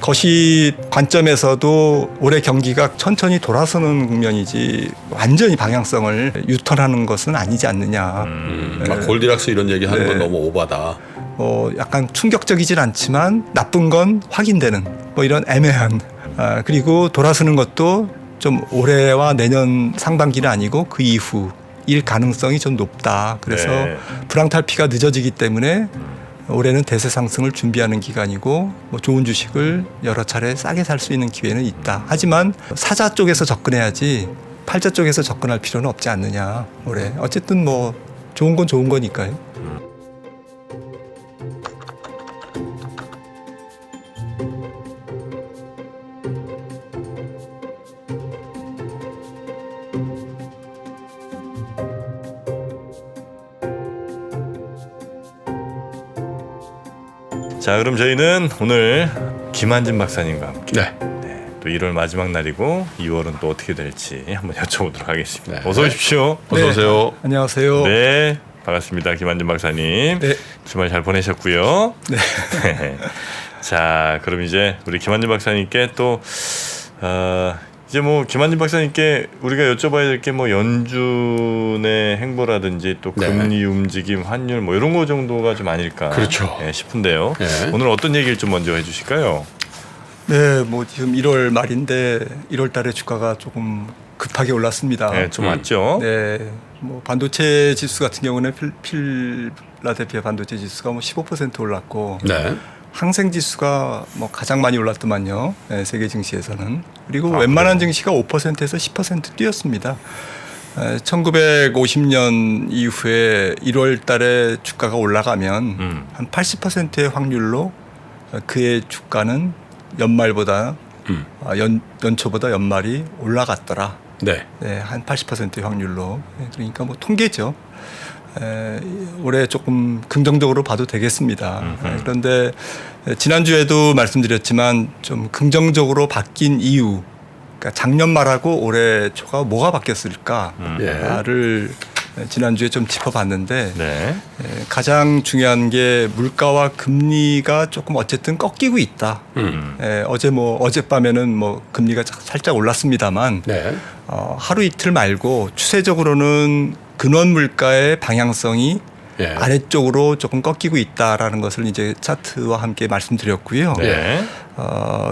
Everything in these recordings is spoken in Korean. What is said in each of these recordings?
거시 관점에서도 올해 경기가 천천히 돌아서는 국면이지 완전히 방향성을 유턴하는 것은 아니지 않느냐. 골디락스 이런 얘기하는 건 네. 너무 오바다. 약간 충격적이진 않지만 나쁜 건 확인되는 뭐 이런 애매한. 그리고 돌아서는 것도 좀 올해와 내년 상반기는 아니고 그 이후일 가능성이 좀 높다. 그래서 네. 불황탈피가 늦어지기 때문에 올해는 대세 상승을 준비하는 기간이고 뭐 좋은 주식을 여러 차례 싸게 살 수 있는 기회는 있다. 하지만 사자 쪽에서 접근해야지 팔자 쪽에서 접근할 필요는 없지 않느냐. 올해 어쨌든 뭐 좋은 건 좋은 거니까요. 자, 그럼 저희는 오늘 김한진 박사님과 함께 네. 또 1월 마지막 날이고 2월은 또 어떻게 될지 한번 여쭤보도록 하겠습니다. 네. 어서 오십시오. 어서 오세요. 안녕하세요. 네, 반갑습니다. 김한진 박사님. 네. 주말 잘 보내셨고요. 네. 자, 그럼 이제 우리 김한진 박사님께 또 이제 뭐 김한진 박사님께 우리가 여쭤봐야 될 게 뭐 연준의 행보라든지 또 네. 금리 움직임, 환율 뭐 이런 거 정도가 좀 아닐까 그렇죠. 싶은데요. 네. 오늘 어떤 얘기를 좀 먼저 해주실까요? 네, 뭐 지금 1월 말인데 1월 달에 주가가 조금 급하게 올랐습니다. 네, 좀 왔죠. 네, 뭐 반도체 지수 같은 경우는 필라델피아 반도체 지수가 뭐 15% 올랐고 네. 항생 지수가 뭐 가장 많이 올랐더만요. 네, 세계 증시에서는. 그리고 웬만한 그래요? 증시가 5%에서 10% 뛰었습니다. 1950년 이후에 1월 달에 주가가 올라가면 한 80%의 확률로 그의 주가는 연말보다 연초보다 연말이 올라갔더라. 네. 네, 한 80%의 확률로. 그러니까 뭐 통계죠. 올해 조금 긍정적으로 봐도 되겠습니다. 그런데 지난주에도 말씀드렸지만 좀 긍정적으로 바뀐 이유, 그러니까 작년 말하고 올해 초가 뭐가 바뀌었을까를 지난주에 좀 짚어봤는데 네. 가장 중요한 게 물가와 금리가 조금 어쨌든 꺾이고 있다. 어젯밤에는 뭐 금리가 살짝 올랐습니다만 네. 하루 이틀 말고 추세적으로는 근원 물가의 방향성이 아래쪽으로 조금 꺾이고 있다라는 것을 이제 차트와 함께 말씀드렸고요. 네.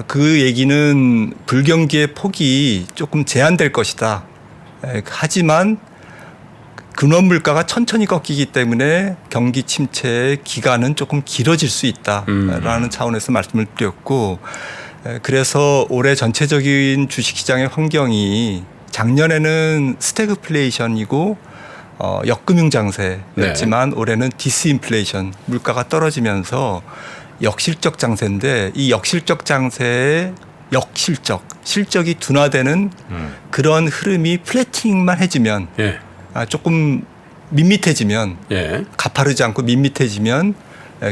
그 얘기는 불경기의 폭이 조금 제한될 것이다. 하지만 근원 물가가 천천히 꺾이기 때문에 경기 침체의 기간은 조금 길어질 수 있다라는 차원에서 말씀을 드렸고, 그래서 올해 전체적인 주식시장의 환경이 작년에는 스태그플레이션이고 역금융 장세였지만 올해는 디스인플레이션, 물가가 떨어지면서 역실적 장세인데 이 역실적 장세의 실적이 둔화되는 그런 흐름이 플래팅만 해지면 조금 밋밋해지면 가파르지 않고 밋밋해지면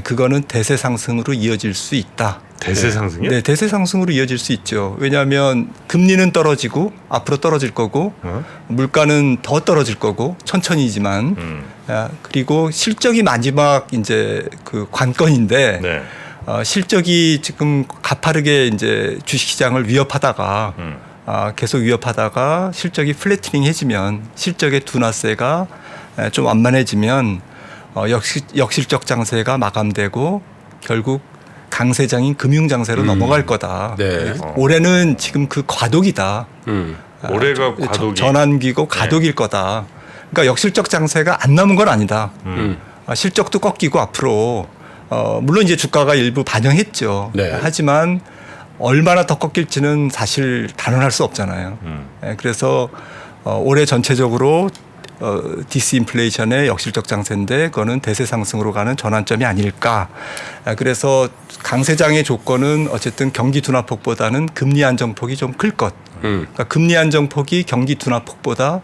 그거는 대세 상승으로 이어질 수 있다. 대세 상승이요? 네, 대세 상승으로 이어질 수 있죠. 왜냐하면 금리는 떨어지고 앞으로 떨어질 거고 물가는 더 떨어질 거고 천천히지만 그리고 실적이 마지막 이제 그 관건인데 네. 실적이 지금 가파르게 이제 주식시장을 위협하다가 계속 위협하다가 실적이 플래티닝해지면 실적의 둔화세가 좀 완만해지면 역실적 장세가 마감되고 결국 강세장인 금융장세로 넘어갈 거다. 네. 올해는 지금 그 과도기다. 올해가 과도기. 전환기고 과도기일 거다. 그러니까 역실적 장세가 안 남은 건 아니다. 실적도 꺾이고 앞으로 물론 이제 주가가 일부 반영했죠. 네. 하지만 얼마나 더 꺾일지는 사실 단언할 수 없잖아요. 그래서 올해 전체적으로 디스인플레이션의 역실적 장세인데 그거는 대세 상승으로 가는 전환점이 아닐까. 그래서 강세장의 조건은 어쨌든 경기 둔화폭보다는 금리 안정폭이 좀 클 것. 그러니까 금리 안정폭이 경기 둔화폭보다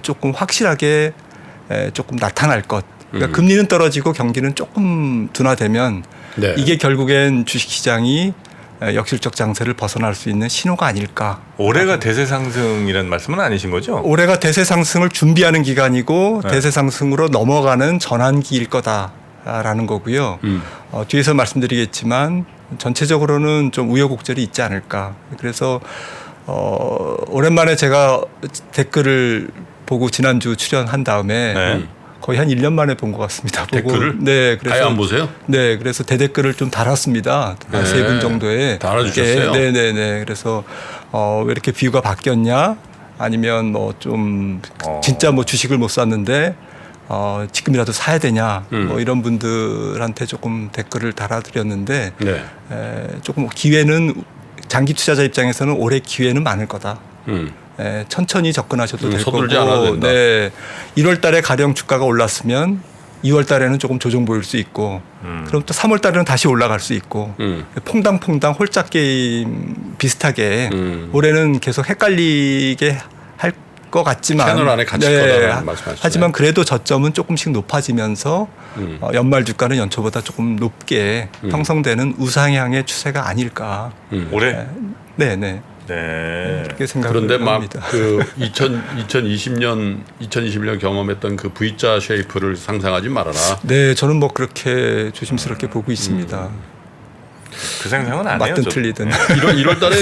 조금 확실하게 조금 나타날 것. 그러니까 금리는 떨어지고 경기는 조금 둔화되면 이게 결국엔 주식시장이 역실적 장세를 벗어날 수 있는 신호가 아닐까. 올해가 대세 상승이라는 말씀은 아니신 거죠? 올해가 대세 상승을 준비하는 기간이고 대세 상승으로 넘어가는 전환기일 거다라는 거고요. 뒤에서 말씀드리겠지만 전체적으로는 좀 우여곡절이 있지 않을까. 그래서 오랜만에 제가 댓글을 보고 지난주 출연한 다음에 네. 거의 한 1년 만에 본 것 같습니다. 보고. 댓글을? 네, 그래서 아예 안 보세요? 네, 그래서 대댓글을 좀 달았습니다. 한 네. 3분 정도에. 달아주셨어요? 네, 네, 네. 그래서 왜 이렇게 뷰가 바뀌었냐? 아니면 뭐 좀 진짜 뭐 주식을 못 샀는데 지금이라도 사야 되냐? 뭐 이런 분들한테 조금 댓글을 달아드렸는데 네. 조금 기회는 장기 투자자 입장에서는 올해 기회는 많을 거다. 천천히 접근하셔도 될 거고. 서두르지 않아도 된다. 네. 1월 달에 가령 주가가 올랐으면 2월 달에는 조금 조정 보일 수 있고 그럼 또 3월 달에는 다시 올라갈 수 있고 퐁당퐁당 홀짝 게임 비슷하게 올해는 계속 헷갈리게 할 것 같지만 채널 안에 갇힐 거다라는 말씀하시죠. 하지만 그래도 저점은 조금씩 높아지면서 연말 주가는 연초보다 조금 높게 형성되는 우상향의 추세가 아닐까. 올해? 네, 네. 네. 그렇게 생각을 그런데 막 합니다. 그 2021년 경험했던 그 V자 쉐이프를 상상하지 말아라. 네, 저는 뭐 그렇게 조심스럽게 보고 있습니다. 그 상상은 안 해요. 맞든 저도. 틀리든. 1월 달에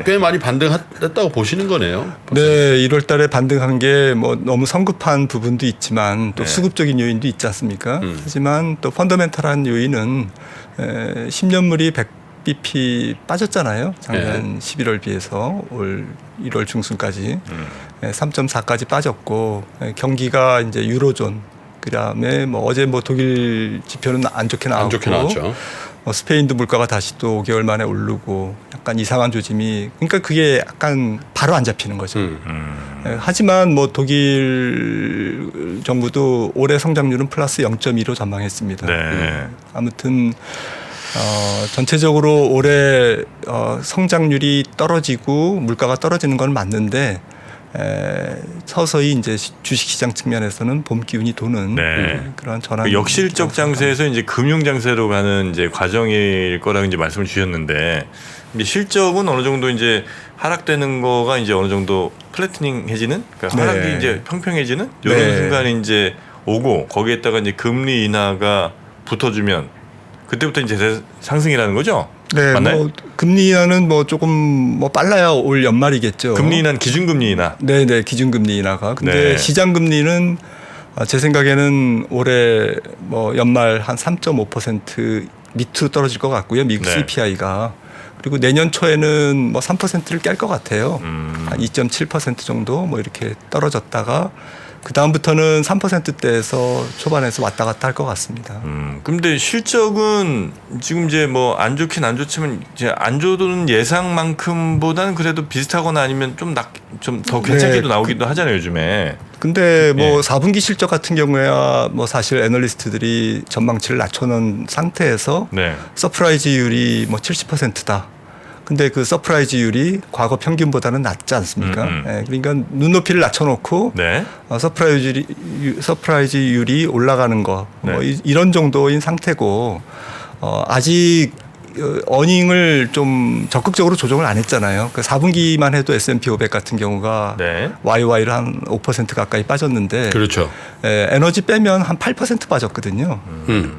꽤 많이 반등했다고 보시는 거네요. 네, 1월 달에 반등한 게 뭐 너무 성급한 부분도 있지만 또 수급적인 요인도 있지 않습니까? 하지만 또 펀더멘탈한 요인은 10년물이 100bp 빠졌잖아요. 작년 11월 비해서 올 1월 중순까지 3.4까지 빠졌고 경기가 이제 유로존 그다음에 뭐 어제 뭐 독일 지표는 안 좋게 나왔고 안 좋게 나왔죠. 스페인도 물가가 다시 또 5개월 만에 오르고 약간 이상한 조짐이 그러니까 그게 약간 바로 안 잡히는 거죠. 하지만 뭐 독일 정부도 올해 성장률은 플러스 0.2로 전망했습니다. 네. 아무튼 전체적으로 올해 성장률이 떨어지고 물가가 떨어지는 건 맞는데 서서히 이제 주식시장 측면에서는 봄 기운이 도는 네. 그런 전환. 그 역실적 장세에서 이제 금융 장세로 가는 이제 과정일 거라고 이제 말씀을 주셨는데 이제 실적은 어느 정도 이제 하락되는 거가 이제 어느 정도 플래트닝해지는 그러니까 하락이 네. 이제 평평해지는 이런 네. 순간이 이제 오고 거기에다가 이제 금리 인하가 붙어주면 그때부터 이제 대세 상승이라는 거죠. 네, 맞나요? 뭐 금리 인하는 뭐 조금 뭐 빨라야 올 연말이겠죠. 금리 인하는 기준금리 인하. 네, 네, 기준금리 인하가. 근데 네. 시장금리는 제 생각에는 올해 뭐 연말 한 3.5% 밑으로 떨어질 것 같고요. 미국 네. CPI가. 그리고 내년 초에는 뭐 3%를 깰 것 같아요. 한 2.7% 정도 뭐 이렇게 떨어졌다가 그 다음부터는 3%대에서 초반에서 왔다 갔다 할 것 같습니다. 근데 실적은 지금 이제 뭐 안 좋긴 안 좋지만 이제 안 좋은 예상만큼보다는 그래도 비슷하거나 아니면 좀 더 괜찮게도 네. 나오기도 하잖아요 요즘에. 근데 뭐 예. 4분기 실적 같은 경우에야 뭐 사실 애널리스트들이 전망치를 낮춰놓은 상태에서 네. 서프라이즈율이 뭐 70%다. 근데 그 서프라이즈율이 과거 평균보다는 낮지 않습니까? 예, 그러니까 눈높이를 낮춰놓고 네. 서프라이즈율이 올라가는 거 네. 뭐 이런 정도인 상태고 아직 어닝을 좀 적극적으로 조정을 안 했잖아요. 그 4분기만 해도 S&P 500 같은 경우가 네. YY를 한 5% 가까이 빠졌는데 그렇죠. 에너지 빼면 한 8% 빠졌거든요.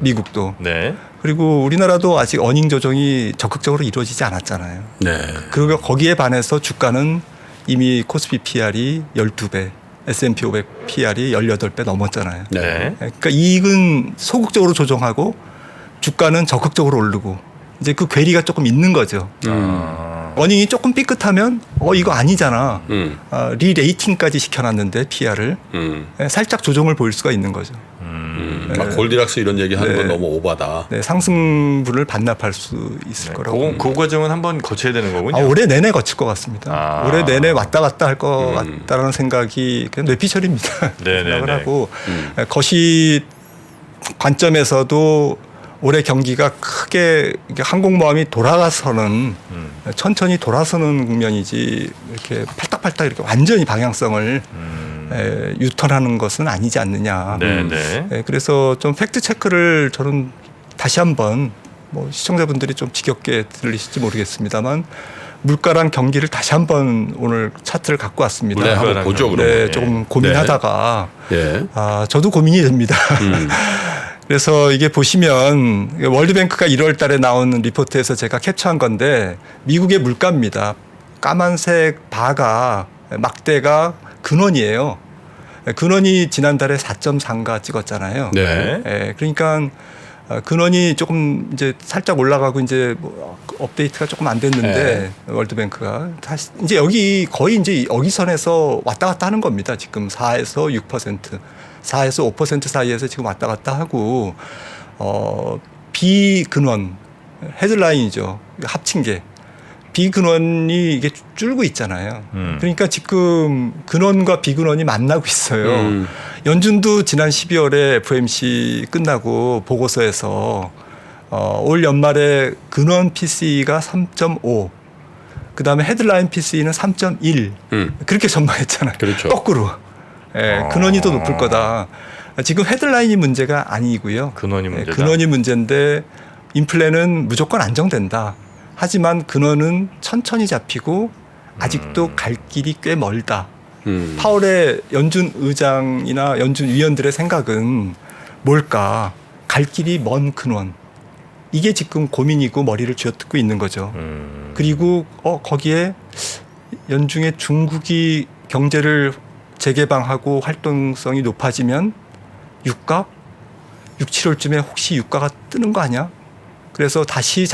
미국도. 네. 그리고 우리나라도 아직 어닝 조정이 적극적으로 이루어지지 않았잖아요. 네. 그리고 거기에 반해서 주가는 이미 코스피 PR이 12배, S&P 500 PR이 18배 넘었잖아요. 네. 그러니까 이익은 소극적으로 조정하고 주가는 적극적으로 오르고 이제 그 괴리가 조금 있는 거죠. 어닝이 조금 삐끗하면 이거 아니잖아. 리레이팅까지 시켜놨는데 PR을 살짝 조정을 보일 수가 있는 거죠. 막 골디락스 이런 얘기 하는 건 네. 너무 오바다. 네, 상승분을 반납할 수 있을 거라고. 그 과정은 한번 거쳐야 되는 거군요. 올해 내내 거칠 것 같습니다. 아. 올해 내내 왔다 갔다 할 것 같다라는 생각이 그냥 뇌피셜입니다. 네네네. 생각을 하고 거시 관점에서도 올해 경기가 크게 항공모함이 돌아가서는 천천히 돌아서는 국면이지 이렇게 팔딱팔딱 이렇게 완전히 방향성을 유턴하는 것은 아니지 않느냐. 네네. 그래서 좀 팩트 체크를 저는 다시 한번 뭐 시청자분들이 좀 지겹게 들리실지 모르겠습니다만 물가랑 경기를 다시 한번 오늘 차트를 갖고 왔습니다. 네, 한번 보죠 그러면. 네, 조금 고민하다가 예. 저도 고민이 됩니다. 그래서 이게 보시면 월드뱅크가 1월 달에 나온 리포트에서 제가 캡처한 건데 미국의 물가입니다. 까만색 바가 막대가 근원이에요. 근원이 지난달에 4.3가 찍었잖아요. 네. 예, 그러니까 근원이 조금 이제 살짝 올라가고 이제 뭐 업데이트가 조금 안 됐는데 월드뱅크가 다시 이제 여기 거의 이제 여기 선에서 왔다 갔다 하는 겁니다. 지금 4에서 6%, 4에서 5% 사이에서 지금 왔다 갔다 하고 비근원 헤드라인이죠. 합친 게 비근원이 이게 줄고 있잖아요. 그러니까 지금 근원과 비근원이 만나고 있어요. 연준도 지난 12월에 FOMC 끝나고 보고서에서 올 연말에 근원 PCE가 3.5, 그다음에 헤드라인 PCE는 3.1 그렇게 전망했잖아요. 그렇죠. 거꾸로. 예, 근원이 더 높을 거다. 지금 헤드라인이 문제가 아니고요. 근원이 문제다. 근원이 문제인데 인플레는 무조건 안정된다. 하지만 근원은 천천히 잡히고 아직도 갈 길이 꽤 멀다. 파월의 연준 의장이나 연준 위원들의 생각은 뭘까? 갈 길이 먼 근원. 이게 지금 고민이고 머리를 쥐어뜯고 있는 거죠. 그리고 거기에 연중에 중국이 경제를 재개방하고 활동성이 높아지면 유가 6, 7월쯤에 혹시 유가가 뜨는 거 아니야? 그래서 다시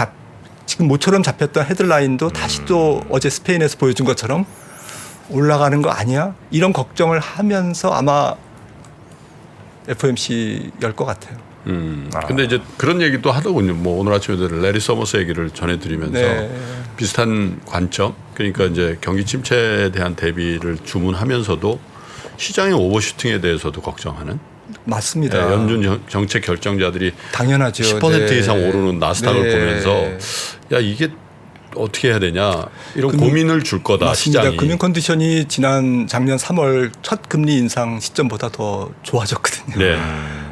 지금 모처럼 잡혔던 헤드라인도 다시 또 어제 스페인에서 보여준 것처럼 올라가는 거 아니야? 이런 걱정을 하면서 아마 FOMC 열 것 같아요. 근데 이제 그런 얘기도 하더군요. 뭐 오늘 아침에도 레리 서머스 얘기를 전해드리면서 네. 비슷한 관점, 그러니까 이제 경기 침체에 대한 대비를 주문하면서도 시장의 오버슈팅에 대해서도 걱정하는. 맞습니다. 네, 연준 정책 결정자들이 당연하죠. 10% 네. 이상 오르는 나스닥을 네. 보면서 야 이게 어떻게 해야 되냐 이런 고민을 줄 거다. 맞습니다. 시장이. 금융 컨디션이 작년 3월 첫 금리 인상 시점보다 더 좋아졌거든요. 네.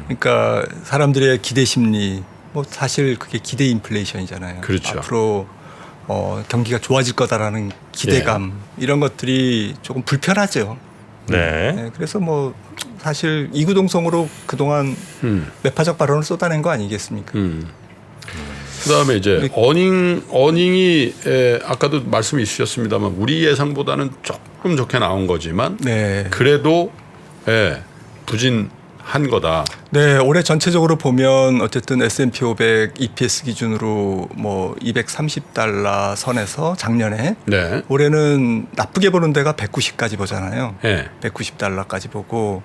그러니까 사람들의 기대 심리, 뭐 사실 그게 기대 인플레이션이잖아요. 그렇죠. 앞으로 경기가 좋아질 거다라는 기대감 이런 것들이 조금 불편하죠. 네. 네, 그래서 뭐 사실 이구동성으로 그동안 매파적 발언을 쏟아낸 거 아니겠습니까? 그다음에 이제 어닝이 아까도 말씀이 있으셨습니다만 우리 예상보다는 조금 좋게 나온 거지만 네. 그래도 부진한 거다. 네, 올해 전체적으로 보면 어쨌든 S&P 500 EPS 기준으로 뭐 230달러 선에서 작년에 네. 올해는 나쁘게 보는 데가 190까지 보잖아요. 네. 190달러까지 보고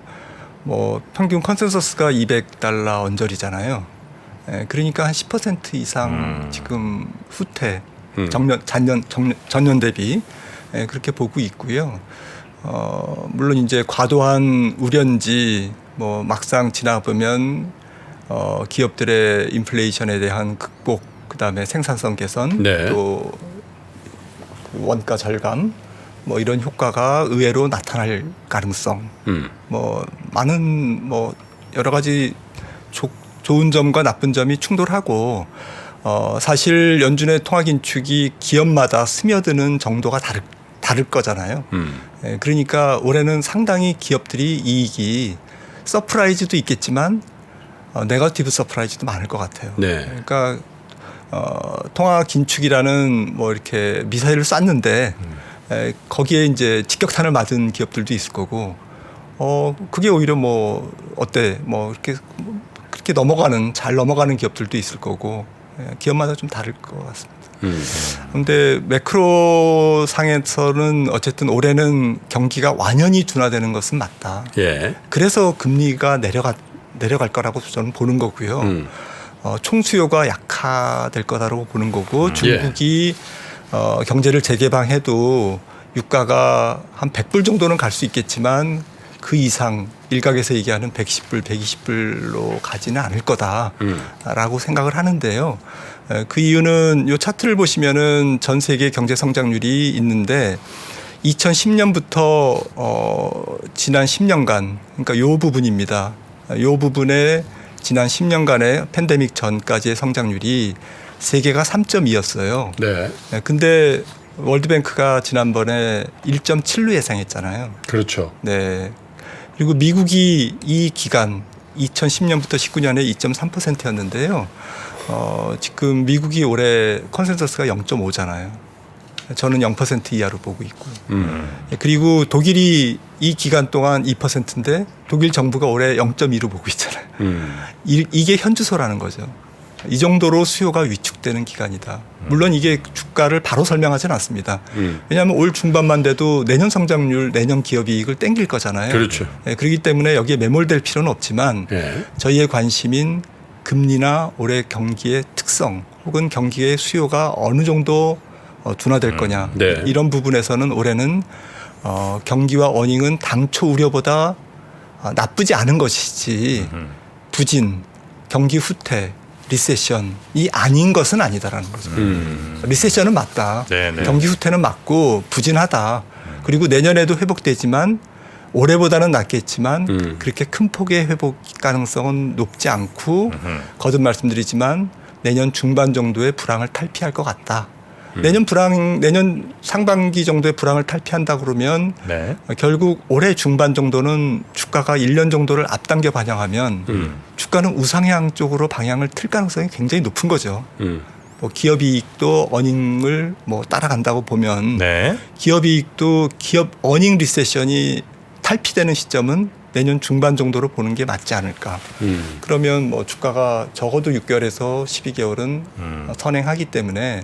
뭐 평균 컨센서스가 200달러 언저리잖아요. 예, 그러니까 한 10% 이상 지금 후퇴 전년 대비 그렇게 보고 있고요. 물론 이제 과도한 우려인지 뭐 막상 지나보면 기업들의 인플레이션에 대한 극복, 그다음에 생산성 개선, 네. 또 원가 절감 뭐 이런 효과가 의외로 나타날 가능성, 뭐 많은 뭐 여러 가지 좋은 점과 나쁜 점이 충돌하고 사실 연준의 통화 긴축이 기업마다 스며드는 정도가 다를 거잖아요. 예, 그러니까 올해는 상당히 기업들이 이익이 서프라이즈도 있겠지만 네거티브 서프라이즈도 많을 것 같아요. 네. 그러니까 통화 긴축이라는 뭐 이렇게 미사일을 쐈는데 거기에 이제 직격탄을 맞은 기업들도 있을 거고 그게 오히려 뭐 어때 뭐 이렇게 그렇게 잘 넘어가는 기업들도 있을 거고 기업마다 좀 다를 것 같습니다. 그런데 매크로 상에서는 어쨌든 올해는 경기가 완연히 둔화되는 것은 맞다. 예. 그래서 금리가 내려갈 거라고 저는 보는 거고요. 총수요가 약화될 거다라고 보는 거고 중국이 경제를 재개방해도 유가가 한 100불 정도는 갈 수 있겠지만 그 이상 일각에서 얘기하는 110불, 120불로 가지는 않을 거다라고 생각을 하는데요. 그 이유는 이 차트를 보시면은 전 세계 경제 성장률이 있는데 2010년부터 지난 10년간, 그러니까 요 부분입니다. 요 부분에 지난 10년간의 팬데믹 전까지의 성장률이 세계가 3.2였어요. 네. 근데 월드뱅크가 지난번에 1.7로 예상했잖아요. 그렇죠. 네. 그리고 미국이 이 기간 2010년부터 19년에 2.3%였는데요. 지금 미국이 올해 컨센서스가 0.5잖아요. 저는 0% 이하로 보고 있고요. 그리고 독일이 이 기간 동안 2%인데 독일 정부가 올해 0.2로 보고 있잖아요. 이게 현주소라는 거죠. 이 정도로 수요가 위축되는 기간이다. 물론 이게 주가를 바로 설명하지는 않습니다. 왜냐하면 올 중반만 돼도 내년 성장률, 내년 기업이익을 땡길 거잖아요. 그렇죠. 그렇기 때문에 여기에 매몰될 필요는 없지만 예. 저희의 관심인 금리나 올해 경기의 특성 혹은 경기의 수요가 어느 정도 둔화될 거냐. 네. 이런 부분에서는 올해는 경기와 어닝은 당초 우려보다 나쁘지 않은 것이지 부진, 경기 후퇴, 리세션이 아닌 것은 아니다라는 거죠. 리세션은 맞다. 네네. 경기 후퇴는 맞고 부진하다. 그리고 내년에도 회복되지만 올해보다는 낫겠지만 그렇게 큰 폭의 회복 가능성은 높지 않고 거듭 말씀드리지만 내년 중반 정도의 불황을 탈피할 것 같다. 내년 상반기 정도의 불황을 탈피한다 그러면 네. 결국 올해 중반 정도는 주가가 1년 정도를 앞당겨 반영하면 주가는 우상향 쪽으로 방향을 틀 가능성이 굉장히 높은 거죠. 뭐 기업이익도 어닝을 뭐 따라간다고 보면 네. 기업이익도 기업 어닝 리세션이 탈피되는 시점은 내년 중반 정도로 보는 게 맞지 않을까. 그러면 뭐 주가가 적어도 6개월에서 12개월은 선행하기 때문에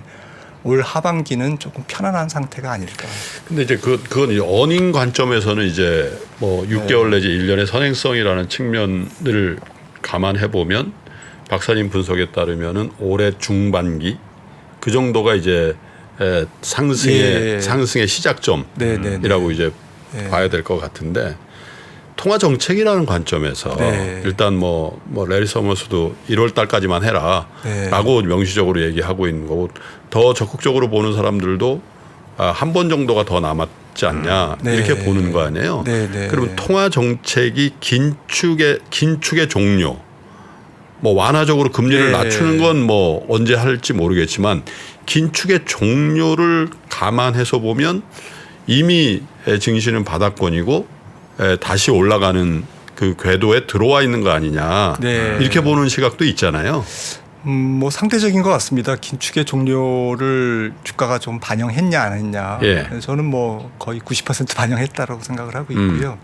올 하반기는 조금 편안한 상태가 아닐까. 근데 이제 그건 이제 어닝 관점에서는 이제 뭐 6개월 내지 1년의 선행성이라는 측면을 감안해 보면 박사님 분석에 따르면은 올해 중반기 그 정도가 이제 상승의 시작점이라고 이제 봐야 될 것 같은데 통화 정책이라는 관점에서 일단 뭐 레리 서머스도 1월 달까지만 해라라고 명시적으로 얘기하고 있는 거고 더 적극적으로 보는 사람들도 한 번 정도가 더 남았지 않냐 이렇게 보는 거 아니에요. 그러면 통화 정책이 긴축의 종료, 뭐 완화적으로 금리를 낮추는 건 뭐 언제 할지 모르겠지만 긴축의 종료를 감안해서 보면 이미 증시는 바닥권이고 다시 올라가는 그 궤도에 들어와 있는 거 아니냐 이렇게 보는 시각도 있잖아요. 뭐 상대적인 것 같습니다. 긴축의 종료를 주가가 좀 반영했냐 안 했냐. 저는 뭐 거의 90% 반영했다라고 생각을 하고 있고요.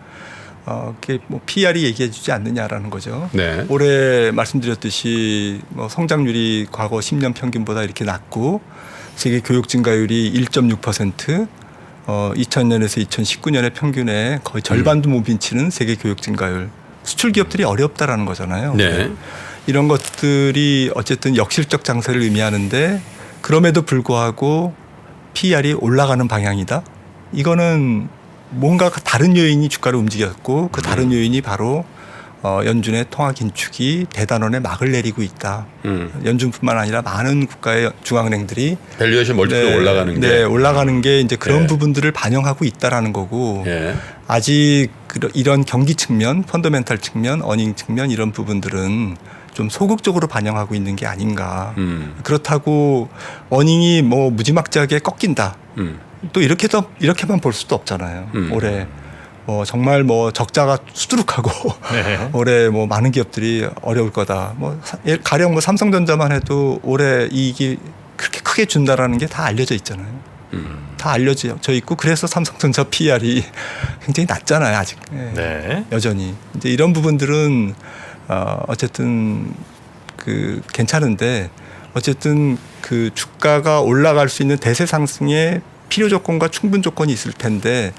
그게 뭐 PR이 얘기해주지 않느냐라는 거죠. 올해 말씀드렸듯이 뭐 성장률이 과거 10년 평균보다 이렇게 낮고 세계 교육 증가율이 1.6%. 2000년에서 2019년의 평균에 거의 절반도 못 미치는 세계 교육 증가율. 수출 기업들이 어렵다라는 거잖아요. 이런 것들이 어쨌든 역실적 장세를 의미하는데 그럼에도 불구하고 PR이 올라가는 방향이다. 이거는 뭔가 다른 요인이 주가를 움직였고 그 다른 요인이 바로 연준의 통화 긴축이 대단원의 막을 내리고 있다. 연준뿐만 아니라 많은 국가의 중앙은행들이 밸류에이션 멀티플이 올라가는 게 올라가는 게 이제 그런 부분들을 반영하고 있다라는 거고 아직 이런 경기 측면, 펀더멘탈 측면, 어닝 측면 이런 부분들은 좀 소극적으로 반영하고 있는 게 아닌가. 그렇다고 어닝이 뭐 무지막지하게 꺾인다. 또 이렇게만 볼 수도 없잖아요. 올해. 정말 뭐 적자가 수두룩하고 올해 뭐 많은 기업들이 어려울 거다. 뭐 가령 뭐 삼성전자만 해도 올해 이익이 그렇게 크게 준다라는 게 다 알려져 있잖아요. 다 알려져 있고 그래서 삼성전자 PR이 굉장히 낮잖아요 아직. 여전히 이제 이런 부분들은 어쨌든 그 괜찮은데 어쨌든 그 주가가 올라갈 수 있는 대세 상승의 필요 조건과 충분 조건이 있을 텐데.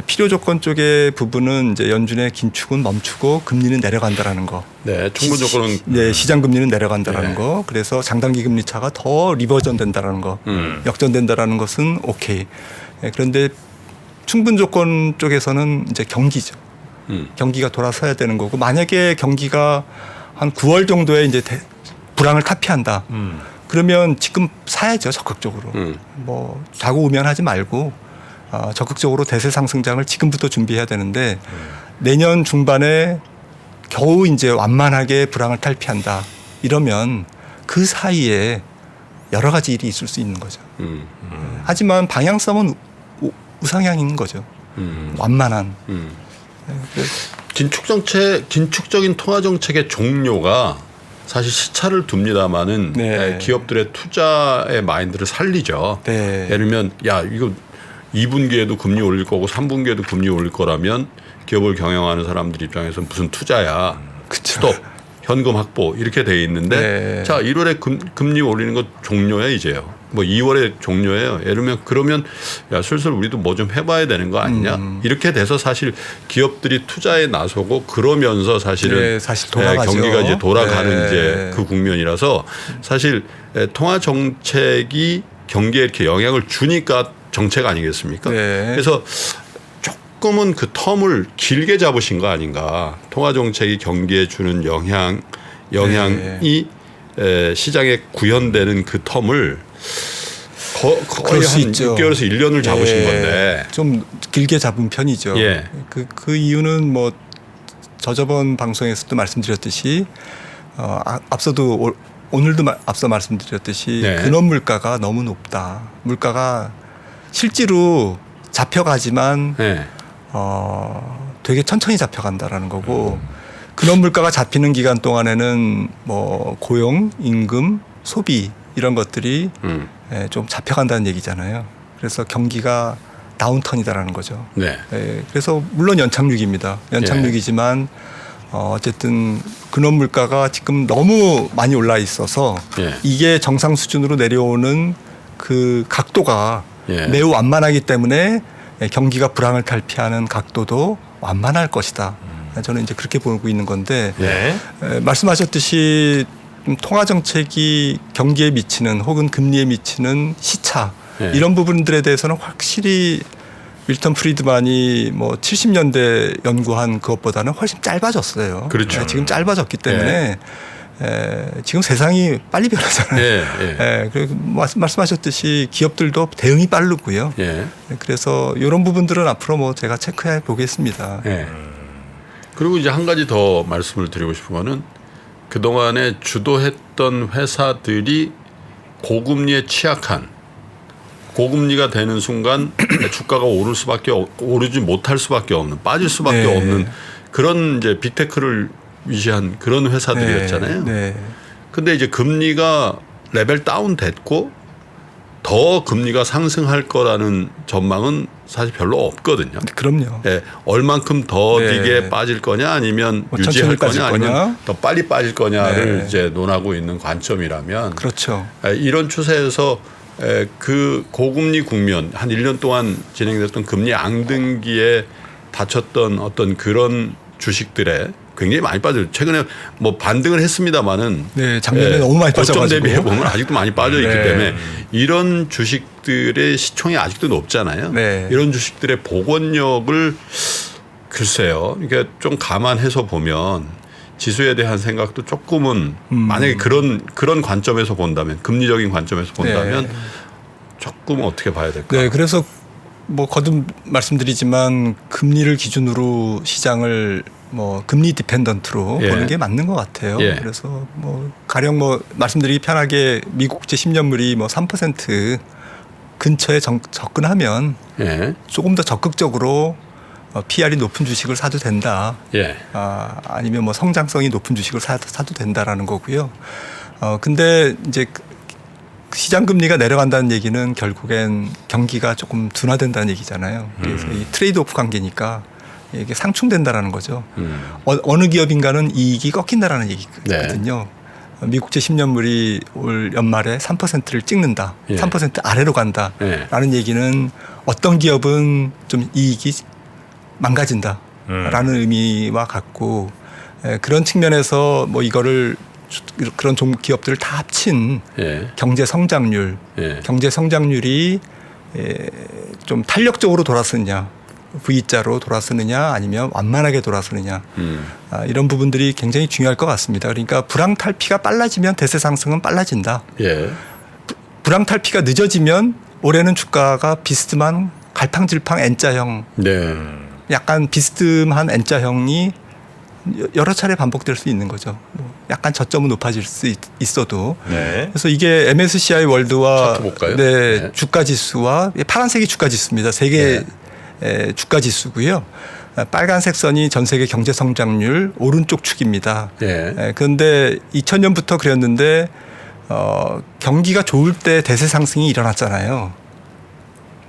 필요 조건 쪽의 부분은 이제 연준의 긴축은 멈추고 금리는 내려간다라는 거. 충분 조건은 시장 금리는 내려간다라는 거. 그래서 장단기 금리 차가 더 리버전 된다라는 거. 역전된다라는 것은 오케이. 그런데 충분 조건 쪽에서는 이제 경기죠. 경기가 돌아서야 되는 거고 만약에 경기가 한 9월 정도에 이제 불황을 타피한다. 그러면 지금 사야죠 적극적으로. 뭐 좌고우면하지 말고. 적극적으로 대세 상승장을 지금부터 준비해야 되는데 내년 중반에 겨우 이제 완만하게 불황을 탈피한다. 이러면 그 사이에 여러 가지 일이 있을 수 있는 거죠. 하지만 방향성은 우상향인 거죠. 완만한. 긴축적인 통화 정책의 종료가 사실 시차를 둡니다마는 네. 기업들의 투자의 마인드를 살리죠. 네. 예를 들면 야 이거 2분기에도 금리 올릴 거고 3분기에도 금리 올릴 거라면 기업을 경영하는 사람들 입장에서는 무슨 투자야. 그쵸. 스톱. 현금 확보 이렇게 돼 있는데 네. 자 1월에 금리 올리는 거 종료해 이제요. 뭐 2월에 종료해요. 예를 들면 그러면 야 슬슬 우리도 뭐 좀 해봐야 되는 거 아니냐. 이렇게 돼서 사실 기업들이 투자에 나서고 그러면서 사실은 네, 사실 돌아가죠. 경기가 이제 돌아가는 네. 이제 그 국면이라서 사실 통화 정책이 경기에 이렇게 영향을 주니까 정책 아니겠습니까? 네. 그래서 조금은 그 텀을 길게 잡으신 거 아닌가. 통화 정책이 경기에 주는 영향이 시장에 구현되는 그 텀을 거의 수 한 있죠. 6개월에서 1년을 잡으신 네. 건데. 좀 길게 잡은 편이죠. 예. 그 이유는 뭐 저번 방송에서도 말씀드렸듯이 앞서도 오늘도 앞서 말씀드렸듯이 네. 근원 물가가 너무 높다. 물가가 실제로 잡혀가지만 네. 되게 천천히 잡혀간다라는 거고 근원 물가가 잡히는 기간 동안에는 뭐 고용, 임금, 소비 이런 것들이 좀 잡혀간다는 얘기잖아요. 그래서 경기가 다운턴이다라는 거죠. 네. 그래서 물론 연착륙입니다. 연착륙이지만 어쨌든 근원 물가가 지금 너무 많이 올라 있어서 이게 정상 수준으로 내려오는 그 각도가 매우 완만하기 때문에 경기가 불황을 탈피하는 각도도 완만할 것이다. 저는 이제 그렇게 보고 있는 건데 말씀하셨듯이 통화 정책이 경기에 미치는 혹은 금리에 미치는 시차 이런 부분들에 대해서는 확실히 밀턴 프리드만이 뭐 70년대 연구한 그것보다는 훨씬 짧아졌어요. 그렇죠. 지금 짧아졌기 때문에 지금 세상이 빨리 변하잖아요. 그리고 말씀하셨듯이 기업들도 대응이 빠르고요. 그래서 이런 부분들은 앞으로 뭐 제가 체크해 보겠습니다. 그리고 이제 한 가지 더 말씀을 드리고 싶은 거는 그동안에 주도했던 회사들이 고금리에 취약한 고금리가 되는 순간 주가가 오르지 못할 수밖에 없는 빠질 수밖에 없는 그런 이제 빅테크를 위시한 그런 회사들이었잖아요. 근데 이제 금리가 레벨 다운 됐고 더 금리가 상승할 거라는 전망은 사실 별로 없거든요. 그럼요. 얼만큼 더디게 빠질 거냐 아니면 뭐 유지할 거냐 거냐? 아니면 더 빨리 빠질 거냐를 이제 논하고 있는 관점이라면 그렇죠. 이런 추세에서 그 고금리 국면 한 1년 동안 진행됐던 금리 앙등기에 다쳤던 어떤 그런 주식들에 굉장히 많이 빠져요. 최근에 뭐 반등을 했습니다마는 작년에 너무 많이 빠져가지고 고점 대비해 보면 아직도 많이 빠져 있기 때문에 이런 주식들의 시총이 아직도 높잖아요. 이런 주식들의 복원력을 글쎄요. 이게 좀 감안해서 보면 지수에 대한 생각도 조금은 만약에 그런 관점에서 본다면 금리적인 관점에서 본다면 조금 어떻게 봐야 될까? 그래서 뭐 거듭 말씀드리지만 금리를 기준으로 시장을 뭐 금리 디펜던트로 보는 게 맞는 것 같아요. 그래서 뭐 가령 뭐 말씀드리기 편하게 미국제 10년물이 뭐 3% 근처에 접근하면 조금 더 적극적으로 PR이 높은 주식을 사도 된다. 아니면 뭐 성장성이 높은 주식을 사도 된다라는 거고요. 근데 이제 시장 금리가 내려간다는 얘기는 결국엔 경기가 조금 둔화된다는 얘기잖아요. 그래서 이 트레이드오프 관계니까 이게 상충된다라는 거죠. 어느 기업인가는 이익이 꺾인다라는 얘기거든요. 미국제 10년물이 올 연말에 3%를 찍는다. 3% 아래로 간다라는 얘기는 어떤 기업은 좀 이익이 망가진다라는 의미와 같고 그런 측면에서 뭐 이거를 그런 기업들을 다 합친 경제 성장률, 경제 성장률이 좀 탄력적으로 돌아서느냐, V자로 돌아서느냐, 아니면 완만하게 돌아서느냐, 이런 부분들이 굉장히 중요할 것 같습니다. 그러니까 불황 탈피가 빨라지면 대세 상승은 빨라진다. 불황 탈피가 늦어지면 올해는 주가가 비스듬한 갈팡질팡 N자형, 약간 비스듬한 N자형이 여러 차례 반복될 수 있는 거죠. 약간 저점은 높아질 수 있어도. 그래서 이게 MSCI 월드와 주가 지수와 파란색이 주가 지수입니다. 세계 주가 지수고요. 빨간색 선이 전 세계 경제 성장률 오른쪽 축입니다. 예. 그런데 2000년부터 그랬는데 경기가 좋을 때 대세 상승이 일어났잖아요.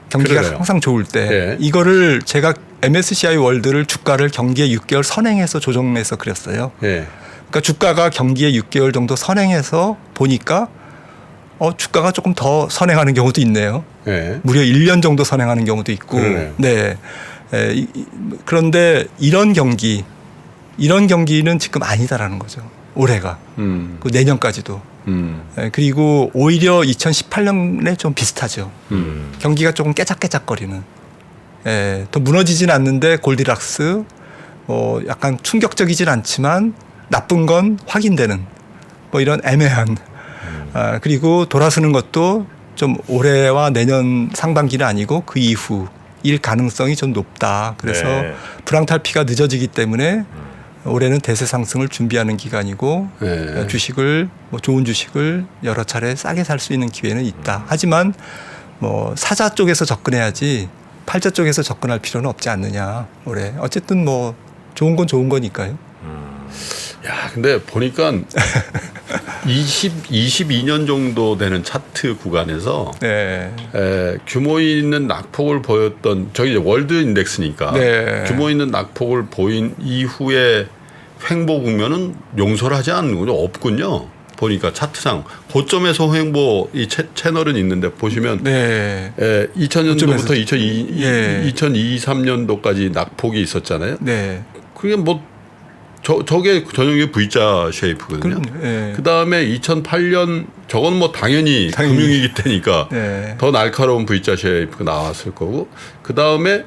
경기가 그러네요. 항상 좋을 때 예. 이거를 제가 MSCI 월드를 주가를 경기에 6개월 선행해서 조정해서 그렸어요. 예. 그러니까 주가가 경기에 6개월 정도 선행해서 보니까 주가가 조금 더 선행하는 경우도 있네요. 예. 무려 1년 정도 선행하는 경우도 있고. 그러네요. 네. 그런데 이런 경기는 지금 아니다라는 거죠. 올해가. 그 내년까지도. 그리고 오히려 2018년에 좀 비슷하죠. 경기가 조금 깨작깨작거리는. 더 무너지진 않는데 골디락스 약간 충격적이진 않지만 나쁜 건 확인되는 뭐 이런 애매한. 그리고 돌아서는 것도 좀 올해와 내년 상반기는 아니고 그 이후일 가능성이 좀 높다. 그래서 네. 불황탈피가 늦어지기 때문에 올해는 대세 상승을 준비하는 기간이고 네. 주식을 좋은 주식을 여러 차례 싸게 살 수 있는 기회는 있다. 하지만 사자 쪽에서 접근해야지 팔자 쪽에서 접근할 필요는 없지 않느냐. 올해 어쨌든 좋은 건 좋은 거니까요. 야, 근데 보니까 22년 정도 되는 차트 구간에서 네. 규모 있는 낙폭을 보였던 저기 이제 월드 인덱스니까 네. 규모 있는 낙폭을 보인 이후에 횡보 국면은 용서를 하지 않는군요. 없군요. 보니까 차트상 고점에서 횡보 이 채널은 있는데 보시면 네. 2000년도부터 2023년도까지 예. 낙폭이 있었잖아요. 네. 그게 저게 전형의 V자 쉐이프거든요. 예. 그 다음에 2008년 저건 당연히 금융위기 때니까 네. 더 날카로운 V자 쉐이프가 나왔을 거고 그 다음에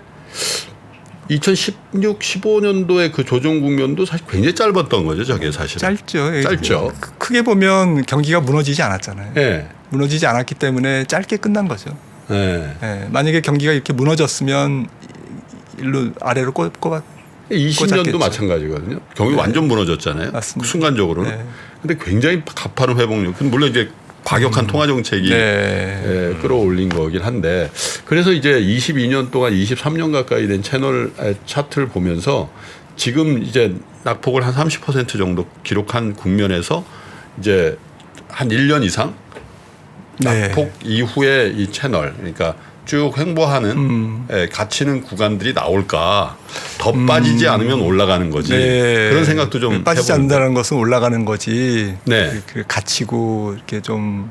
2016, 15년도에 그 조정 국면도 사실 굉장히 짧았던 거죠. 저게 사실 짧죠. 짧죠. 크게 보면 경기가 무너지지 않았잖아요. 예. 무너지지 않았기 때문에 짧게 끝난 거죠. 예. 예. 만약에 경기가 이렇게 무너졌으면 일로 아래로 꼽아 20년도 꽂았겠죠. 마찬가지거든요. 경기 완전 무너졌잖아요. 맞습니다. 순간적으로는. 네. 근데 굉장히 가파른 회복력. 물론 이제 과격한 통화 정책이 끌어올린 거긴 한데 그래서 이제 22년 동안 23년 가까이 된 채널 차트를 보면서 지금 이제 낙폭을 한 30% 정도 기록한 국면에서 이제 한 1년 이상 낙폭 이후에 이 채널 그러니까 쭉 횡보하는 갇히는 구간들이 나올까 더 빠지지 않으면 올라가는 거지 그런 생각도 좀 빠지지 해보는데. 않는다는 것은 올라가는 거지 네. 갇히고 이렇게 좀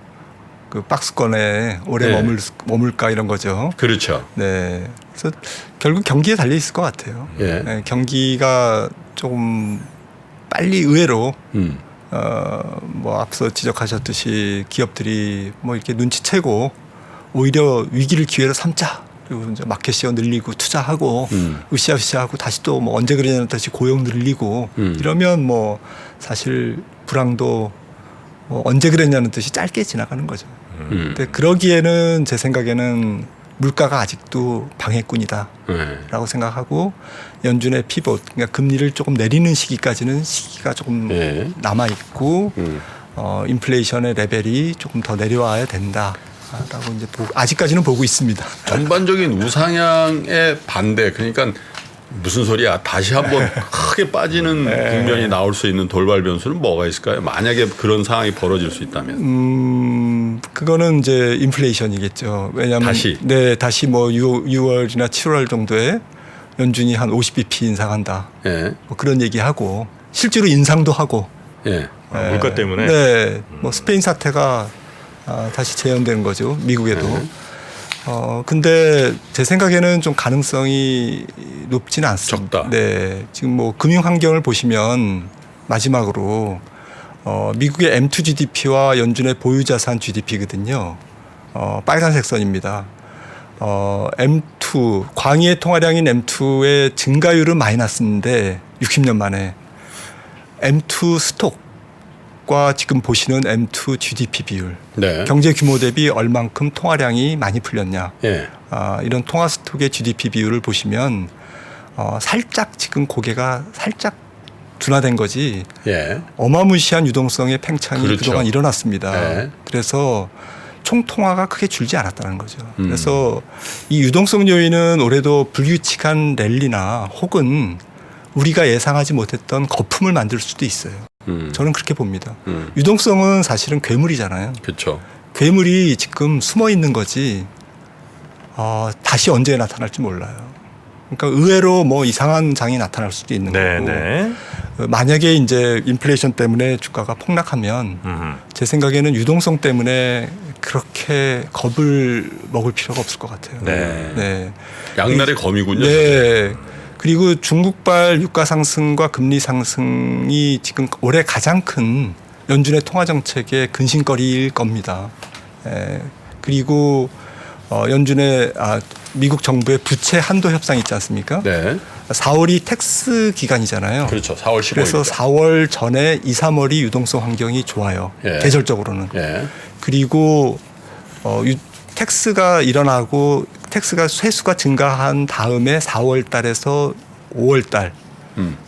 그 박스권에 오래 네. 머물까 이런 거죠. 그렇죠. 네. 그래서 결국 경기에 달려 있을 것 같아요. 예. 네, 경기가 조금 빨리 의외로 앞서 지적하셨듯이 기업들이 이렇게 눈치채고 오히려 위기를 기회로 삼자. 그리고 이제 마켓 시어 늘리고 투자하고 으쌰으쌰하고 다시 또 언제 그러냐는 다시 고용 늘리고 이러면 사실 불황도 언제 그랬냐는 뜻이 짧게 지나가는 거죠. 근데 그러기에는 제 생각에는 물가가 아직도 방해꾼이다라고 생각하고 연준의 피봇, 그러니까 금리를 조금 내리는 시기까지는 시기가 조금 남아 있고 인플레이션의 레벨이 조금 더 내려와야 된다라고 이제 아직까지는 보고 있습니다. 전반적인 우상향의 반대. 그러니까 무슨 소리야? 다시 한번 크게 빠지는 국면이 나올 수 있는 돌발 변수는 뭐가 있을까요? 만약에 그런 상황이 벌어질 수 있다면. 그거는 이제 인플레이션이겠죠. 왜냐하면 다시 6월이나 7월 정도에 연준이 한 50bp 인상한다. 예. 그런 얘기하고 실제로 인상도 하고. 예. 물가 때문에. 네. 스페인 사태가 다시 재현되는 거죠. 미국에도. 근데 제 생각에는 좀 가능성이 높지는 않습니다. 적다. 네. 지금 금융 환경을 보시면 마지막으로 미국의 M2 GDP와 연준의 보유자산 GDP거든요. 빨간색 선입니다. M2 광의의 통화량인 M2의 증가율은 마이너스인데 60년 만에 M2 스톡과 지금 보시는 M2 GDP 비율 네. 경제 규모 대비 얼만큼 통화량이 많이 풀렸냐 예. 이런 통화 스톡의 GDP 비율을 보시면 살짝 지금 고개가 살짝 둔화된 거지 예. 어마무시한 유동성의 팽창이 그렇죠. 그동안 일어났습니다. 네. 그래서 총 통화가 크게 줄지 않았다는 거죠. 그래서 이 유동성 요인은 올해도 불규칙한 랠리나 혹은 우리가 예상하지 못했던 거품을 만들 수도 있어요. 저는 그렇게 봅니다. 유동성은 사실은 괴물이잖아요. 그렇죠. 괴물이 지금 숨어 있는 거지 다시 언제 나타날지 몰라요. 그러니까 의외로 뭐 이상한 장이 나타날 수도 있는 거고 만약에 이제 인플레이션 때문에 주가가 폭락하면 제 생각에는 유동성 때문에 그렇게 겁을 먹을 필요가 없을 것 같아요. 네. 양날의 검이군요. 네. 그리고 중국발 유가 상승과 금리 상승이 지금 올해 가장 큰 연준의 통화 정책의 근심거리일 겁니다. 그리고 연준의 미국 정부의 부채 한도 협상 있지 않습니까? 네. 4월이 텍스 기간이잖아요. 그렇죠. 4월 15일. 그래서 4월 전에 2, 3월이 유동성 환경이 좋아요. 계절적으로는. 그리고 텍스가 일어나고 텍스가 세수가 증가한 다음에 4월 달에서 5월 달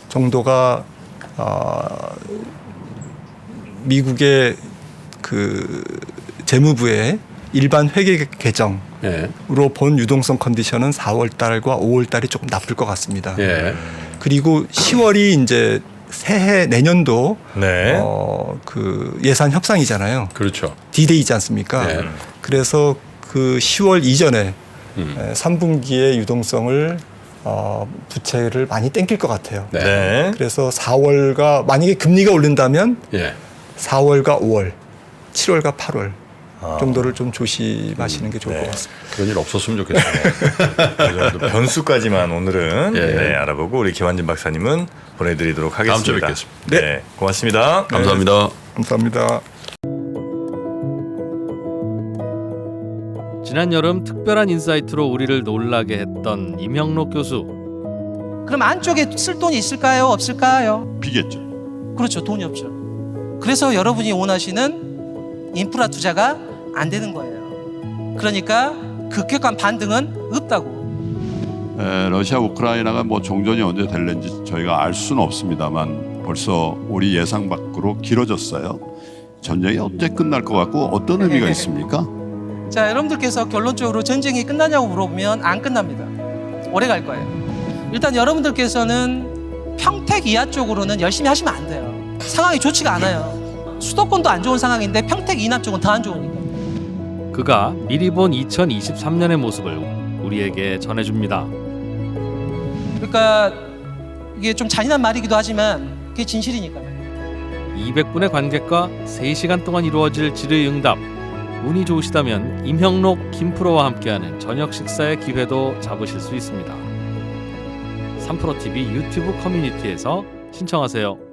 정도가 미국의 그 재무부의 일반 회계 개정으로 본 유동성 컨디션은 4월 달과 5월 달이 조금 나쁠 것 같습니다. 그리고 10월이 이제 새해 내년도 그 예산 협상이잖아요. 그렇죠. D-Day이지 않습니까? 그래서 그 10월 이전에 3분기의 유동성을 부채를 많이 땡길 것 같아요. 그래서 4월과 만약에 금리가 오른다면 4월과 5월, 7월과 8월 정도를 좀 조심하시는 게 좋을 것 같습니다. 그런 일 없었으면 좋겠어요. 그 정도 변수까지만 오늘은 알아보고 우리 김환진 박사님은 보내드리도록 하겠습니다. 다음 주에 뵙겠습니다. 네, 고맙습니다. 감사합니다. 감사합니다. 지난 여름 특별한 인사이트로 우리를 놀라게 했던 임형록 교수. 그럼 안쪽에 쓸 돈이 있을까요? 없을까요? 비겠죠. 그렇죠. 돈이 없죠. 그래서 여러분이 원하시는 인프라 투자가 안 되는 거예요. 그러니까 급격한 반등은 없다고. 러시아 우크라이나가 뭐 종전이 언제 될는지 저희가 알 수는 없습니다만 벌써 우리 예상 밖으로 길어졌어요. 전쟁이 언제 끝날 것 같고 어떤 의미가 있습니까? 자, 여러분들께서 결론적으로 전쟁이 끝나냐고 물어보면 안 끝납니다. 오래 갈 거예요. 일단 여러분들께서는 평택 이하 쪽으로는 열심히 하시면 안 돼요. 상황이 좋지가 않아요. 수도권도 안 좋은 상황인데 평택 이남 쪽은 더 안 좋으니까. 그가 미리 본 2023년의 모습을 우리에게 전해줍니다. 그러니까 이게 좀 잔인한 말이기도 하지만 그게 진실이니까요. 200분의 관객과 3시간 동안 이루어질 질의응답. 운이 좋으시다면 임형록, 김프로와 함께하는 저녁 식사의 기회도 잡으실 수 있습니다. 3프로TV 유튜브 커뮤니티에서 신청하세요.